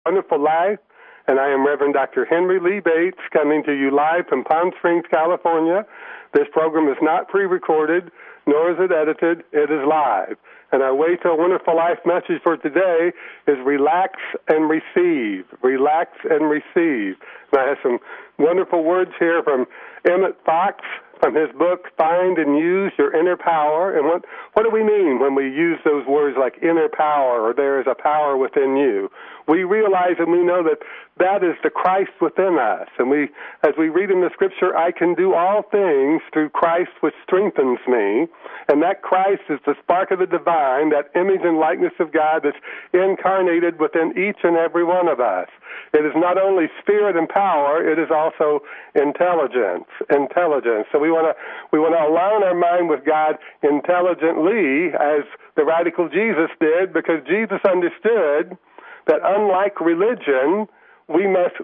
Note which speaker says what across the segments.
Speaker 1: Wonderful Life, and I am Reverend Dr. Henry Lee Bates, coming to you live from Palm Springs, California. This program is not pre-recorded, nor is it edited. It is live. And our Way to a Wonderful Life message for today is relax and receive. Relax and receive. And I have some wonderful words here from Emmet Fox from his book, Find and Use Your Inner Power. And what do we mean when we use those words like inner power or there is a power within you? We realize and we know that that is the Christ within us. And as we read in the Scripture, I can do all things through Christ which strengthens me. And that Christ is the spark of the divine, that image and likeness of God that's incarnated within each and every one of us. It is not only spirit and power, it is also intelligence. So we want to align our mind with God intelligently, as the radical Jesus did, because Jesus understood that unlike religion, we must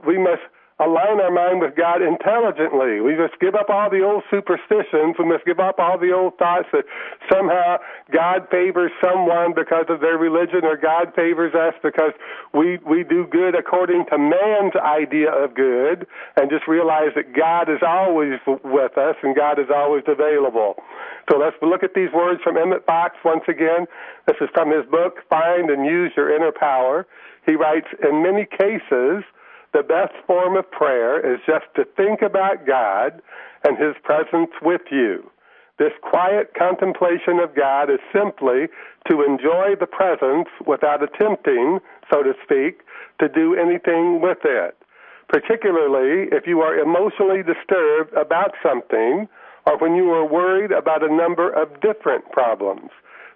Speaker 1: align our mind with God intelligently. We must give up all the old superstitions. We must give up all the old thoughts that somehow God favors someone because of their religion, or God favors us because we do good according to man's idea of good, and just realize that God is always with us and God is always available. So let's look at these words from Emmet Fox once again. This is from his book, Find and Use Your Inner Power. He writes, in many cases, the best form of prayer is just to think about God and His presence with you. This quiet contemplation of God is simply to enjoy the presence without attempting, so to speak, to do anything with it. Particularly if you are emotionally disturbed about something, or when you are worried about a number of different problems.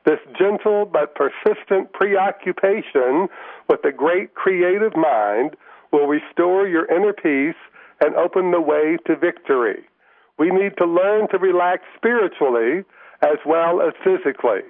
Speaker 1: This gentle but persistent preoccupation with the great creative mind will restore your inner peace and open the way to victory. We need to learn to relax spiritually as well as physically.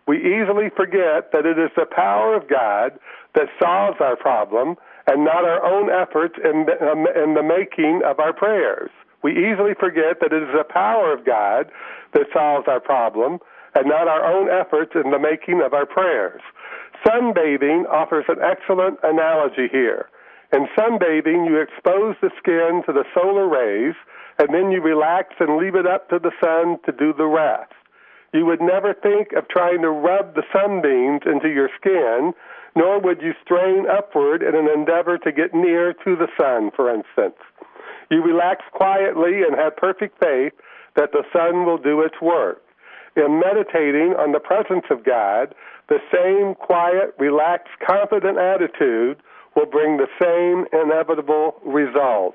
Speaker 1: We easily forget that it is the power of God that solves our problem and not our own efforts in the making of our prayers. We easily forget that it is the power of God that solves our problem and not our own efforts in the making of our prayers. Sunbathing offers an excellent analogy here. In sunbathing, you expose the skin to the solar rays, and then you relax and leave it up to the sun to do the rest. You would never think of trying to rub the sunbeams into your skin, nor would you strain upward in an endeavor to get near to the sun, for instance. You relax quietly and have perfect faith that the sun will do its work. In meditating on the presence of God, the same quiet, relaxed, confident attitude will bring the same inevitable result.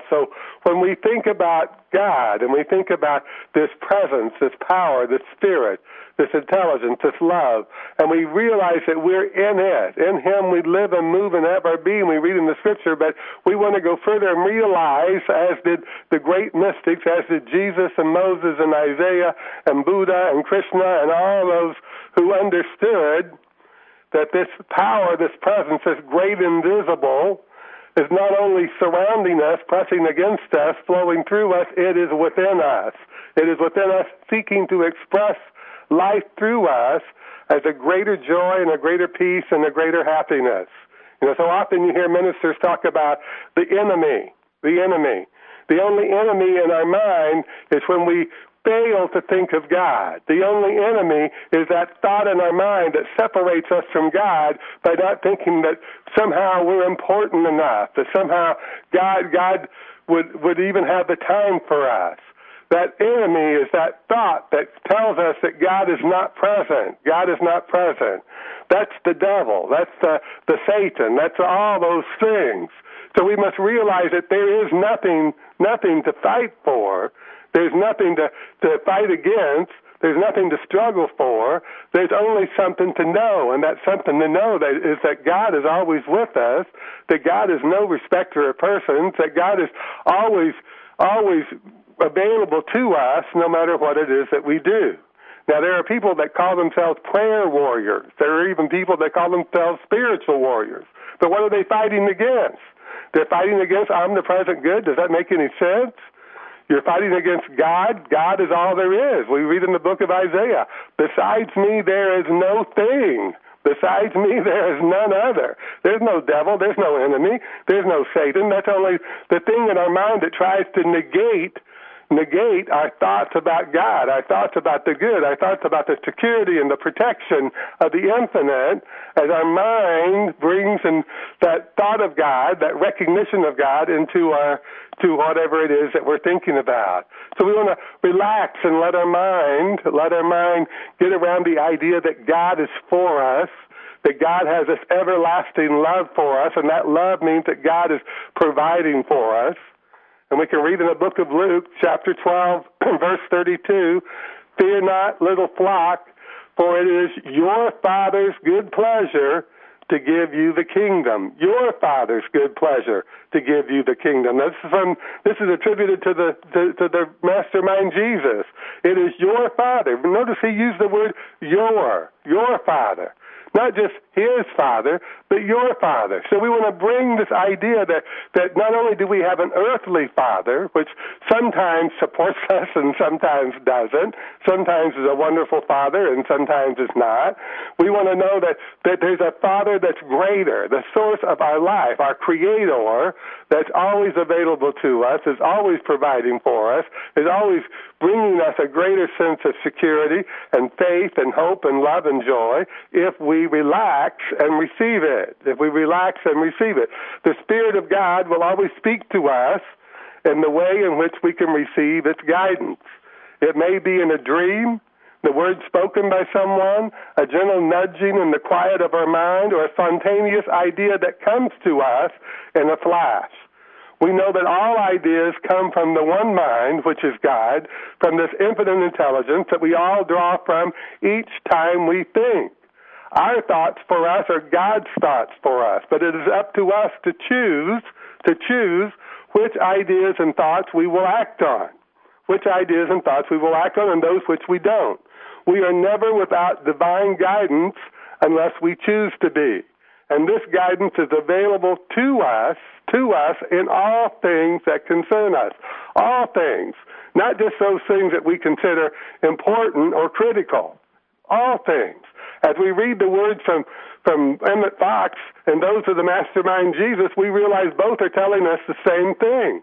Speaker 1: So when we think about God and we think about this presence, this power, this spirit, this intelligence, this love, and we realize that we're in it. In Him we live and move and have our being. We read in the Scripture, but we want to go further and realize, as did the great mystics, as did Jesus and Moses and Isaiah and Buddha and Krishna and all those who understood that this power, this presence, this great invisible, is not only surrounding us, pressing against us, flowing through us, it is within us. It is within us, seeking to express life through us as a greater joy and a greater peace and a greater happiness. So often you hear ministers talk about the enemy. The only enemy in our mind is when we fail to think of God. The only enemy is that thought in our mind that separates us from God by not thinking that somehow we're important enough, that somehow God would even have the time for us. That enemy is that thought that tells us that God is not present. God is not present. That's the devil. That's the Satan. That's all those things. So we must realize that there is nothing to fight for. There's nothing to fight against. There's nothing to struggle for. There's only something to know, and that something to know is that God is always with us, that God is no respecter of persons, that God is always available to us no matter what it is that we do. Now, there are people that call themselves prayer warriors. There are even people that call themselves spiritual warriors. But what are they fighting against? They're fighting against omnipresent good. Does that make any sense? You're fighting against God. God is all there is. We read in the book of Isaiah, besides me there is no thing. Besides me, there is none other. There's no devil. There's no enemy. There's no Satan. That's only the thing in our mind that tries to negate our thoughts about God, our thoughts about the good, our thoughts about the security and the protection of the infinite, as our mind brings in that thought of God, that recognition of God into to whatever it is that we're thinking about. So we want to relax and let our mind get around the idea that God is for us, that God has this everlasting love for us, and that love means that God is providing for us. And we can read in the book of Luke, chapter 12, verse 32, "Fear not, little flock, for it is your Father's good pleasure to give you the kingdom." Your Father's good pleasure to give you the kingdom. This is attributed to the mastermind Jesus. It is your Father. Notice he used the word your Father. Not just his Father, but your Father. So we want to bring this idea that not only do we have an earthly Father, which sometimes supports us and sometimes doesn't, sometimes is a wonderful Father and sometimes is not. We want to know that there's a Father that's greater, the source of our life, our Creator, that's always available to us, is always providing for us, is always bringing us a greater sense of security and faith and hope and love and joy if we relax and receive it. If we relax and receive it. The Spirit of God will always speak to us in the way in which we can receive its guidance. It may be in a dream, the word spoken by someone, a gentle nudging in the quiet of our mind, or a spontaneous idea that comes to us in a flash. We know that all ideas come from the one mind, which is God, from this infinite intelligence that we all draw from each time we think. Our thoughts for us are God's thoughts for us, but it is up to us to choose which ideas and thoughts we will act on, and those which we don't. We are never without divine guidance unless we choose to be. And this guidance is available to us in all things that concern us. All things. Not just those things that we consider important or critical. All things. As we read the words from Emmet Fox and those of the mastermind Jesus, we realize both are telling us the same thing.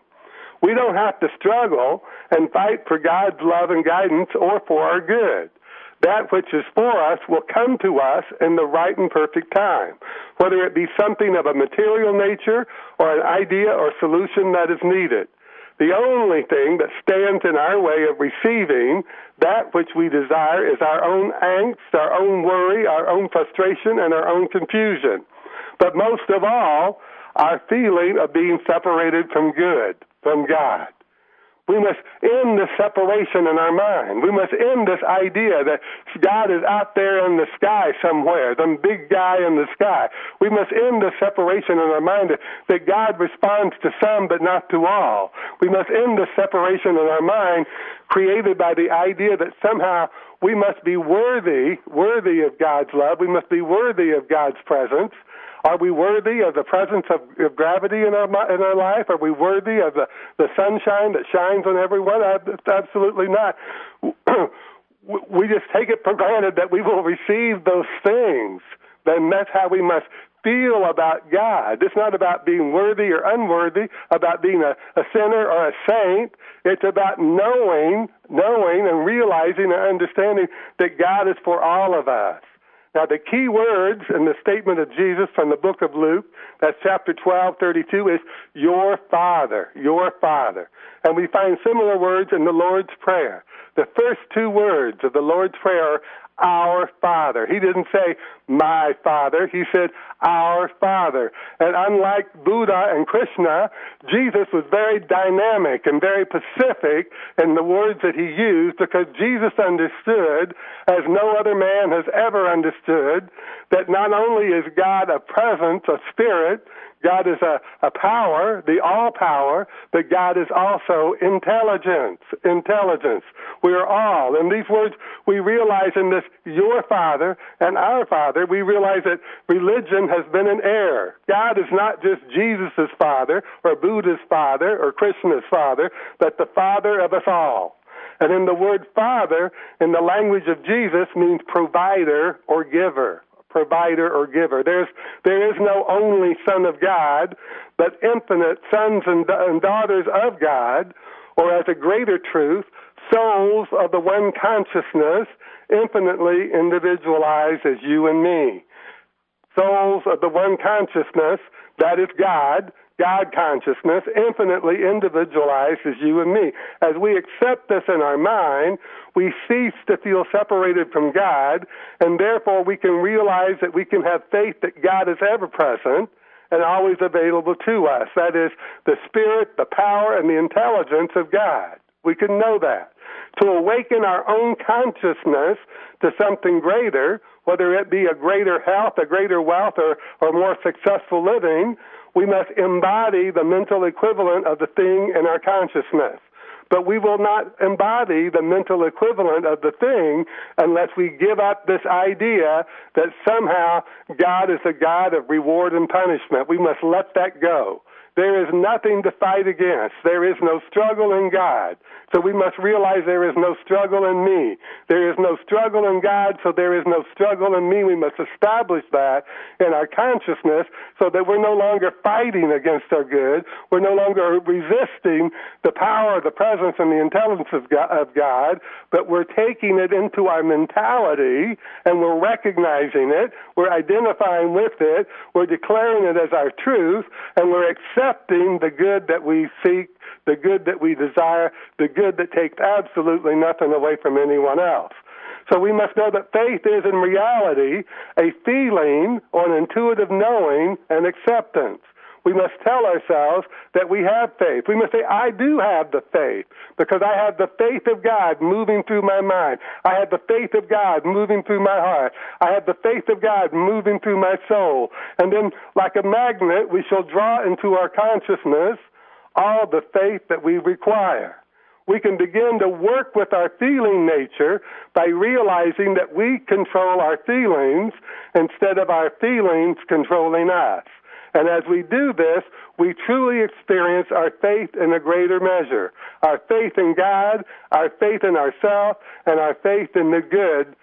Speaker 1: We don't have to struggle and fight for God's love and guidance or for our good. That which is for us will come to us in the right and perfect time, whether it be something of a material nature or an idea or solution that is needed. The only thing that stands in our way of receiving that which we desire is our own angst, our own worry, our own frustration, and our own confusion. But most of all, our feeling of being separated from God. We must end the separation in our mind. We must end this idea that God is out there in the sky somewhere, some big guy in the sky. We must end the separation in our mind that God responds to some but not to all. We must end the separation in our mind created by the idea that somehow we must be worthy of God's love. We must be worthy of God's presence. Are we worthy of the presence of gravity in our life? Are we worthy of the sunshine that shines on everyone? Absolutely not. We just take it for granted that we will receive those things. Then that's how we must feel about God. It's not about being worthy or unworthy, about being a sinner or a saint. It's about knowing and realizing and understanding that God is for all of us. Now, the key words in the statement of Jesus from the book of Luke, that's chapter 12:32, is your Father, your Father. And we find similar words in the Lord's Prayer. The first two words of the Lord's Prayer are our Father. He didn't say my Father. He said our Father. And unlike Buddha and Krishna, Jesus was very dynamic and very specific in the words that he used, because Jesus understood, as no other man has ever understood, that not only is God a presence, a spirit, God is a power, the all-power, but God is also intelligence. We are all. In these words, we realize in this your Father and our Father, we realize that religion has been an error. God is not just Jesus' Father or Buddha's Father or Krishna's Father, but the Father of us all. And in the word Father, in the language of Jesus, means provider or giver. provider or giver. There is no only Son of God, but infinite sons and daughters of God, or as a greater truth, souls of the one consciousness, infinitely individualized as you and me. Souls of the one consciousness, that is God consciousness, infinitely individualized as you and me. As we accept this in our mind, we cease to feel separated from God, and therefore we can realize that we can have faith that God is ever present and always available to us. That is the spirit, the power, and the intelligence of God. We can know that. To awaken our own consciousness to something greater, whether it be a greater health, a greater wealth, or more successful living, we must embody the mental equivalent of the thing in our consciousness. But we will not embody the mental equivalent of the thing unless we give up this idea that somehow God is a God of reward and punishment. We must let that go. There is nothing to fight against. There is no struggle in God. So we must realize there is no struggle in me. There is no struggle in God, so there is no struggle in me. We must establish that in our consciousness so that we're no longer fighting against our good. We're no longer resisting the power, the presence, and the intelligence of God, but we're taking it into our mentality, and we're recognizing it. We're identifying with it. We're declaring it as our truth, and we're accepting the good that we seek, the good that we desire, the good that takes absolutely nothing away from anyone else. So we must know that faith is in reality a feeling or an intuitive knowing and acceptance. We must tell ourselves that we have faith. We must say, I do have the faith, because I have the faith of God moving through my mind. I have the faith of God moving through my heart. I have the faith of God moving through my soul. And then, like a magnet, we shall draw into our consciousness all the faith that we require. We can begin to work with our feeling nature by realizing that we control our feelings instead of our feelings controlling us. And as we do this, we truly experience our faith in a greater measure. Our faith in God, our faith in ourselves, and our faith in the good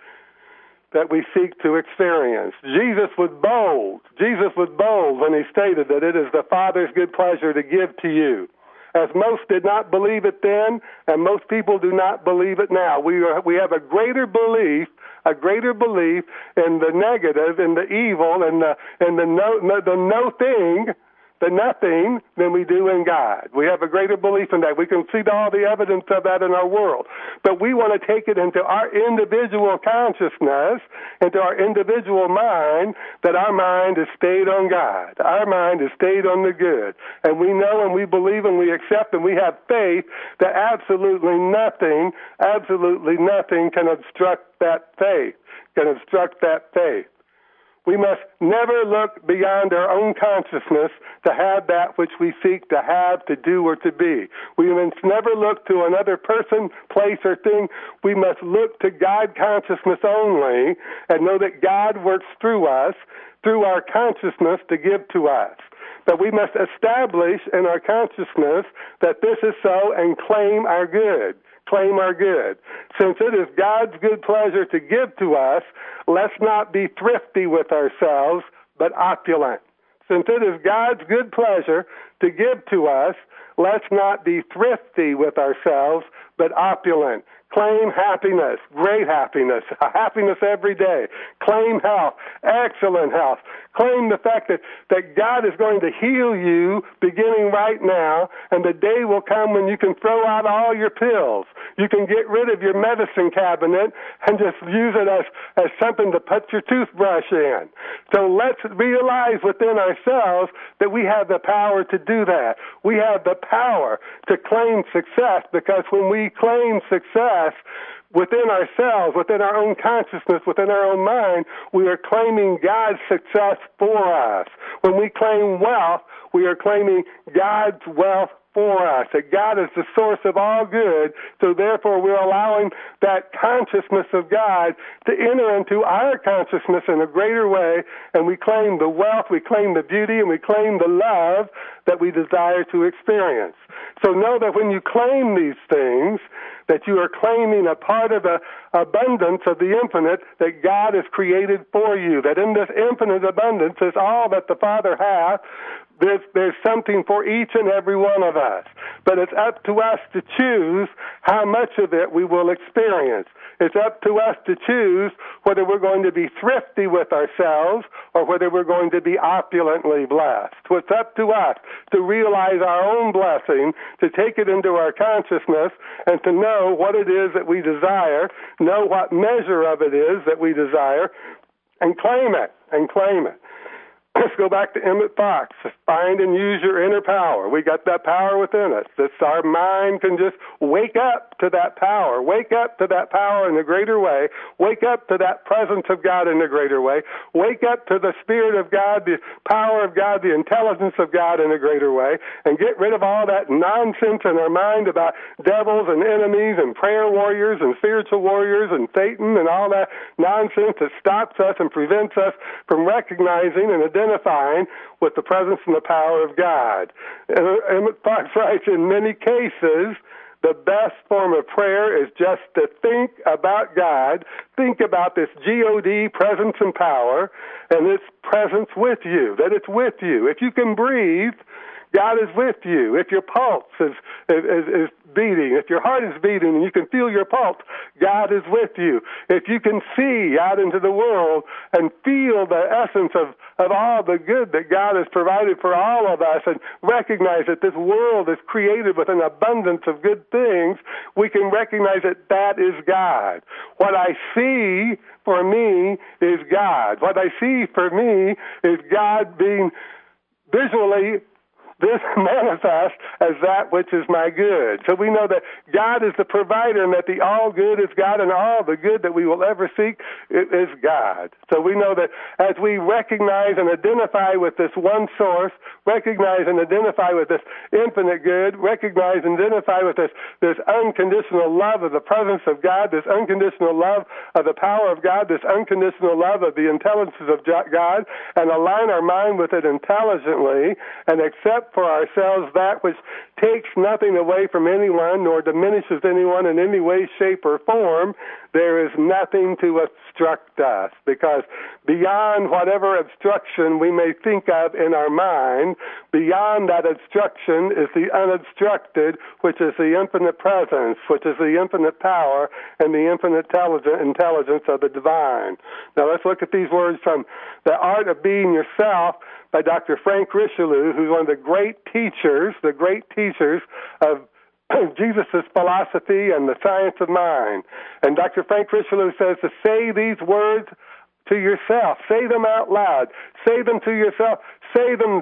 Speaker 1: that we seek to experience. Jesus was bold. Jesus was bold when he stated that it is the Father's good pleasure to give to you. As most did not believe it then, and most people do not believe it now. We have a greater belief in the negative, in the evil, and the no thing, the nothing, than we do in God. We have a greater belief in that. We can see all the evidence of that in our world. But we want to take it into our individual consciousness, into our individual mind, that our mind is stayed on God. Our mind is stayed on the good. And we know and we believe and we accept and we have faith that absolutely nothing can obstruct that faith, We must never look beyond our own consciousness to have that which we seek to have, to do, or to be. We must never look to another person, place, or thing. We must look to God consciousness only and know that God works through us, through our consciousness, to give to us. But we must establish in our consciousness that this is so and claim our good. Claim our good. Since it is God's good pleasure to give to us, let's not be thrifty with ourselves, but opulent. Since it is God's good pleasure to give to us, let's not be thrifty with ourselves, but opulent. Claim happiness, great happiness, happiness every day. Claim health, excellent health. Claim the fact that God is going to heal you beginning right now, and the day will come when you can throw out all your pills. You can get rid of your medicine cabinet and just use it as something to put your toothbrush in. So let's realize within ourselves that we have the power to do that. We have the power to claim success, because when we claim success within ourselves, within our own consciousness, within our own mind, we are claiming God's success for us. When we claim wealth, we are claiming God's wealth for us, that God is the source of all good, so therefore we're allowing that consciousness of God to enter into our consciousness in a greater way, and we claim the wealth, we claim the beauty, and we claim the love that we desire to experience. So know that when you claim these things, that you are claiming a part of the abundance of the infinite that God has created for you, that in this infinite abundance is all that the Father hath. There's something for each and every one of us. But it's up to us to choose how much of it we will experience. It's up to us to choose whether we're going to be thrifty with ourselves or whether we're going to be opulently blessed. So it's up to us to realize our own blessing, to take it into our consciousness, and to know what it is that we desire, know what measure of it is that we desire, and claim it, Let's go back to Emmet Fox. Find and use your inner power. We got that power within us. Our mind can just wake up to that power. Wake up to that power in a greater way. Wake up to that presence of God in a greater way. Wake up to the Spirit of God, the power of God, the intelligence of God in a greater way, and get rid of all that nonsense in our mind about devils and enemies and prayer warriors and spiritual warriors and Satan and all that nonsense that stops us and prevents us from recognizing and identifying with the presence and the power of God. Emmet Fox writes, in many cases, the best form of prayer is just to think about God, think about this God presence and power, and its presence with you, that it's with you. If you can breathe, God is with you. If your pulse is beating, if your heart is beating and you can feel your pulse, God is with you. If you can see out into the world and feel the essence of all the good that God has provided for all of us and recognize that this world is created with an abundance of good things, we can recognize that that is God. What I see for me is God. What I see for me is God being visually this manifests as that which is my good. So we know that God is the provider and that the all good is God and all the good that we will ever seek is God. So we know that as we recognize and identify with this one source, recognize and identify with this infinite good, recognize and identify with this unconditional love of the presence of God, this unconditional love of the power of God, this unconditional love of the intelligence of God, and align our mind with it intelligently and accept for ourselves that which takes nothing away from anyone nor diminishes anyone in any way, shape, or form, there is nothing to obstruct us, because beyond whatever obstruction we may think of in our mind, beyond that obstruction is the unobstructed, which is the infinite presence, which is the infinite power and the infinite intelligence of the divine. Now let's look at these words from The Art of Being Yourself by Dr. Frank Richelieu, who's one of the great teachers of Jesus' philosophy and the science of mind. And Dr. Frank Richelieu says to say these words to yourself. Say them out loud. Say them to yourself. Say them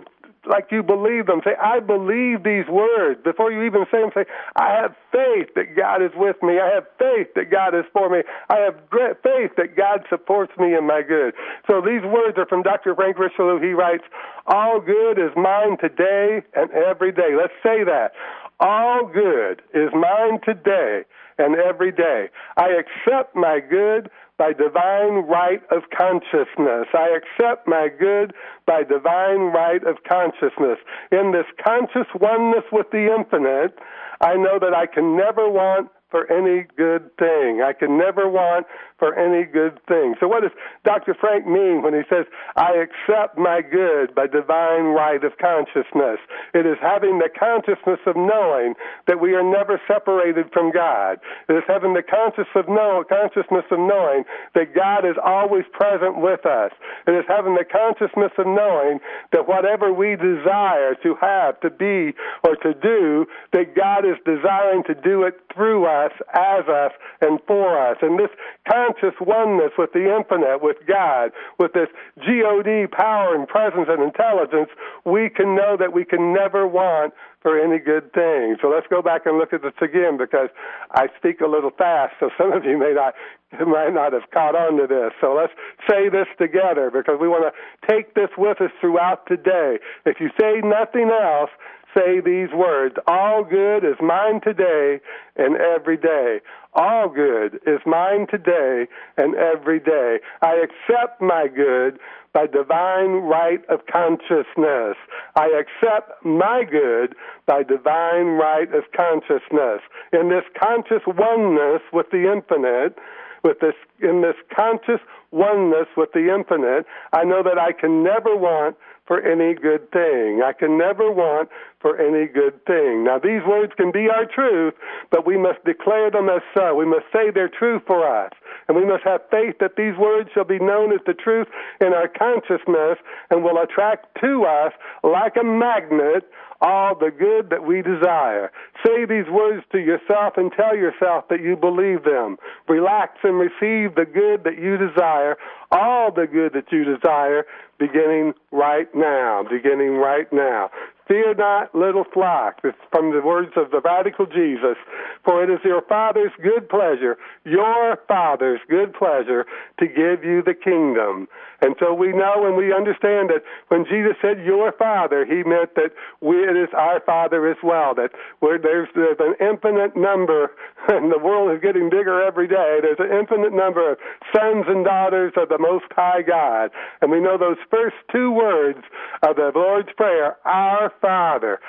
Speaker 1: like you believe them. Say, I believe these words. Before you even say them, say, I have faith that God is with me. I have faith that God is for me. I have great faith that God supports me in my good. So these words are from Dr. Frank Richelieu. He writes, all good is mine today and every day. Let's say that. All good is mine today and every day. I accept my good by divine right of consciousness. I accept my good by divine right of consciousness. In this conscious oneness with the infinite, I know that I can never want for any good thing. I can never want for any good thing. So what does Dr. Frank mean when he says, I accept my good by divine right of consciousness? It is having the consciousness of knowing that we are never separated from God. It is having the consciousness of knowing that God is always present with us. It is having the consciousness of knowing that whatever we desire to have, to be, or to do, that God is desiring to do it through us, as us, and for us. And this conscious oneness with the infinite, with God, with this God power and presence and intelligence, we can know that we can never want for any good thing. So let's go back and look at this again, because I speak a little fast, so some of you might not have caught on to this. So let's say this together, because we want to take this with us throughout today. If you say nothing else, say these words. All good is mine today and every day. All good is mine today and every day. I accept my good by divine right of consciousness. I accept my good by divine right of consciousness. In this conscious oneness with the infinite, in this conscious oneness with the infinite, I know that I can never want for any good thing. I can never want for any good thing. Now, these words can be our truth, but we must declare them as so. We must say they're true for us. And we must have faith that these words shall be known as the truth in our consciousness and will attract to us, like a magnet, all the good that we desire. Say these words to yourself and tell yourself that you believe them. Relax and receive the good that you desire, all the good that you desire, beginning right now, beginning right now. Fear not, little flock. It's from the words of the radical Jesus. For it is your Father's good pleasure, your Father's good pleasure, to give you the kingdom. And so we know and we understand that when Jesus said your Father, he meant that it is our Father as well, that there's an infinite number, and the world is getting bigger every day, there's an infinite number of sons and daughters of the Most High God. And we know those first two words of the Lord's Prayer, our Father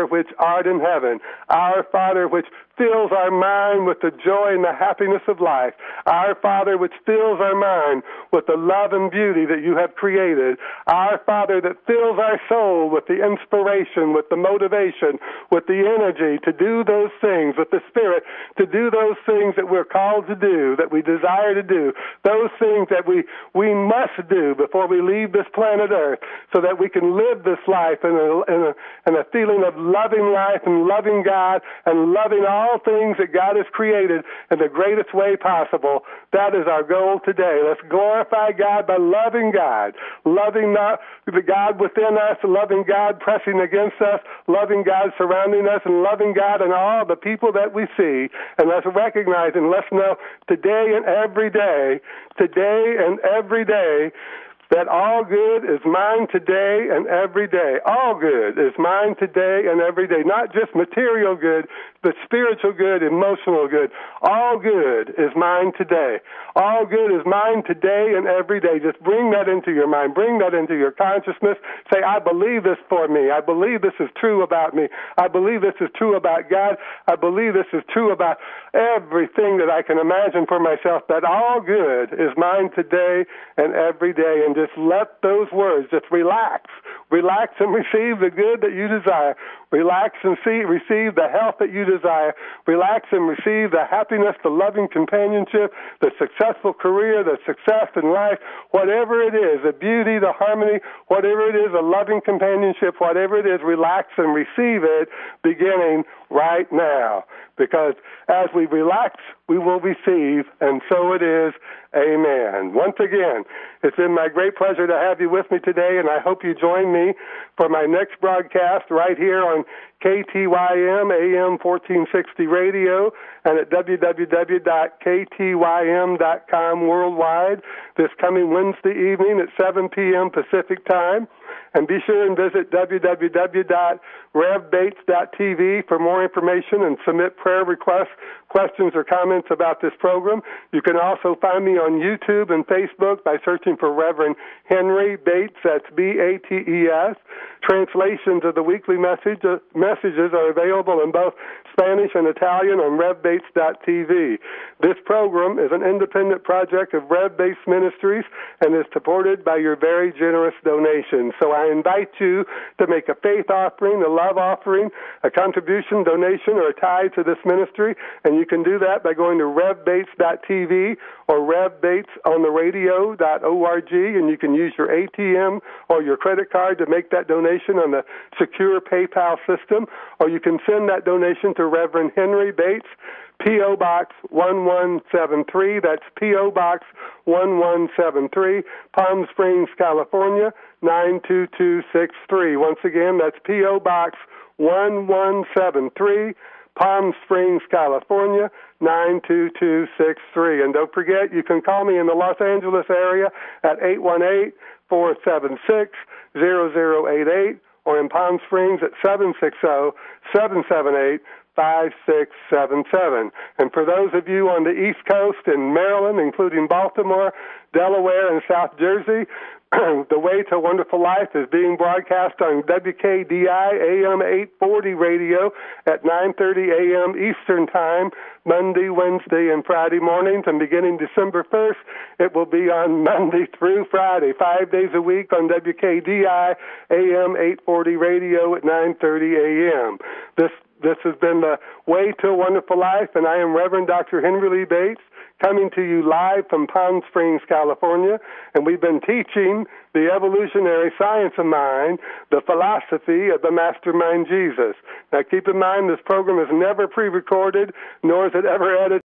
Speaker 1: which art in heaven, our Father which fills our mind with the joy and the happiness of life, our Father which fills our mind with the love and beauty that you have created, our Father that fills our soul with the inspiration, with the motivation, with the energy to do those things, with the Spirit to do those things that we're called to do, that we desire to do, those things that we must do before we leave this planet Earth, so that we can live this life in a feeling of loving life and loving God and loving all things that God has created in the greatest way possible. That is our goal today. Let's glorify God by loving God the God within us, loving God pressing against us, loving God surrounding us, and loving God and all the people that we see. And let's recognize and let's know today and every day, that all good is mine today and every day. All good is mine today and every day. Not just material good, but spiritual good, emotional good. All good is mine today. All good is mine today and every day. Just bring that into your mind. Bring that into your consciousness. Say, I believe this for me. I believe this is true about me. I believe this is true about God. I believe this is true about everything that I can imagine for myself, that all good is mine today and every day. And just let those words just relax and receive the good that you desire. Relax and receive the health that you desire. Relax and receive the happiness, the loving companionship, the successful career, the success in life, whatever it is, the beauty, the harmony, whatever it is, a loving companionship, whatever it is, relax and receive it beginning right now. Because as we relax, we will receive, and so it is. Amen. Once again, it's been my great pleasure to have you with me today, and I hope you join me for my next broadcast right here on KTYM AM 1460 radio and at www.ktym.com worldwide this coming Wednesday evening at 7 p.m. Pacific time. And be sure and visit www.revbates.tv for more information and submit prayer requests, questions, or comments about this program. You can also find me on YouTube and Facebook by searching for Rev-Henry Bates, that's B-A-T-E-S. Translations of the weekly messages are available in both Spanish and Italian on revbates.tv. This program is an independent project of Rev Bates Ministries and is supported by your very generous donations. So I invite you to make a faith offering, a love offering, a contribution, donation, or a tithe to this ministry, and you can do that by going to revbates.tv or revbatesontheradio.org, and you can use your ATM or your credit card to make that donation on the secure PayPal system, or you can send that donation to Reverend Henry Bates, P.O. Box 1173. That's P.O. Box 1173, Palm Springs, California, 92263. Once again, that's P.O. Box 1173, Palm Springs, California, 92263. And don't forget, you can call me in the Los Angeles area at 818-476-0088, or in Palm Springs at 760-778-4663. And for those of you on the East Coast in Maryland, including Baltimore, Delaware, and South Jersey, The Way to Wonderful Life is being broadcast on WKDI AM 840 radio at 9:30 a.m. Eastern Time, Monday, Wednesday, and Friday mornings. And beginning December 1st, it will be on Monday through Friday, 5 days a week on WKDI AM 840 radio at 9:30 a.m. This has been The Way to a Wonderful Life, and I am Reverend Dr. Henry Lee Bates, coming to you live from Palm Springs, California, and we've been teaching the evolutionary science of mind, the philosophy of the mastermind Jesus. Now, keep in mind, this program is never pre-recorded, nor is it ever edited.